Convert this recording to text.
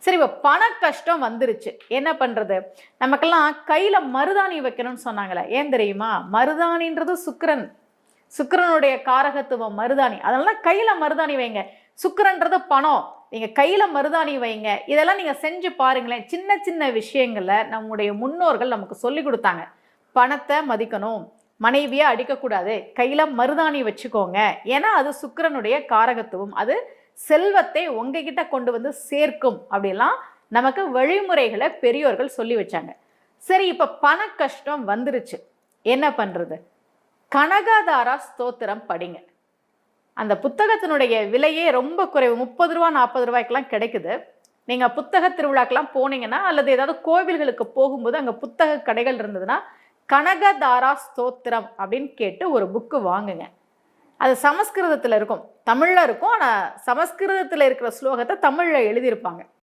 சரி, இப்போ பண கஷ்டம் வந்துருச்சு, என்ன பண்றது? நமக்கெல்லாம் கையில மருதாணி வைக்கணும்னு சொன்னாங்களே, ஏன் தெரியுமா? மருதாணின்றது சுக்கிரன், சுக்கிரனுடைய காரகத்துவம் மருதாணி. அதனால தான் கையில மருதாணி வைங்க. சுக்கிரன்றது பணம், நீங்க கையில மருதாணி வைங்க. இதெல்லாம் நீங்க செஞ்சு பாருங்களேன். சின்ன சின்ன விஷயங்களை நம்முடைய முன்னோர்கள் நமக்கு சொல்லி கொடுத்தாங்க. பணத்தை மதிக்கணும், மனைவியை அடிக்கக்கூடாது, கையில மருதாணி வச்சுக்கோங்க, ஏன்னா அது சுக்கிரனுடைய காரகத்துவம், அது செல்வத்தை உங்ககிட்ட கொண்டு வந்து சேர்க்கும் அப்படிலாம் நமக்கு வழிமுறைகளை பெரியோர்கள் சொல்லி வச்சாங்க. சரி, இப்ப பண கஷ்டம் வந்துருச்சு, என்ன பண்றது? கனகதாரா ஸ்தோத்திரம் படிங்க. அந்த புத்தகத்தினுடைய விலையே ரொம்ப குறைவு, 30 ரூபா 40 ரூபாய்க்கெல்லாம் கிடைக்குது. நீங்க புத்தக திருவிழாக்கெல்லாம் போனீங்கன்னா அல்லது ஏதாவது கோவில்களுக்கு போகும்போது அங்க புத்தக கடைகள் இருந்ததுன்னா கனகதாரா ஸ்தோத்திரம் அப்படின்னு கேட்டு ஒரு புக்கு வாங்குங்க. அது சமஸ்கிருதத்தில் இருக்கும், தமிழில் இருக்கும். ஆனால் சமஸ்கிருதத்தில் இருக்கிற ஸ்லோகத்தை தமிழில் எழுதியிருப்பாங்க.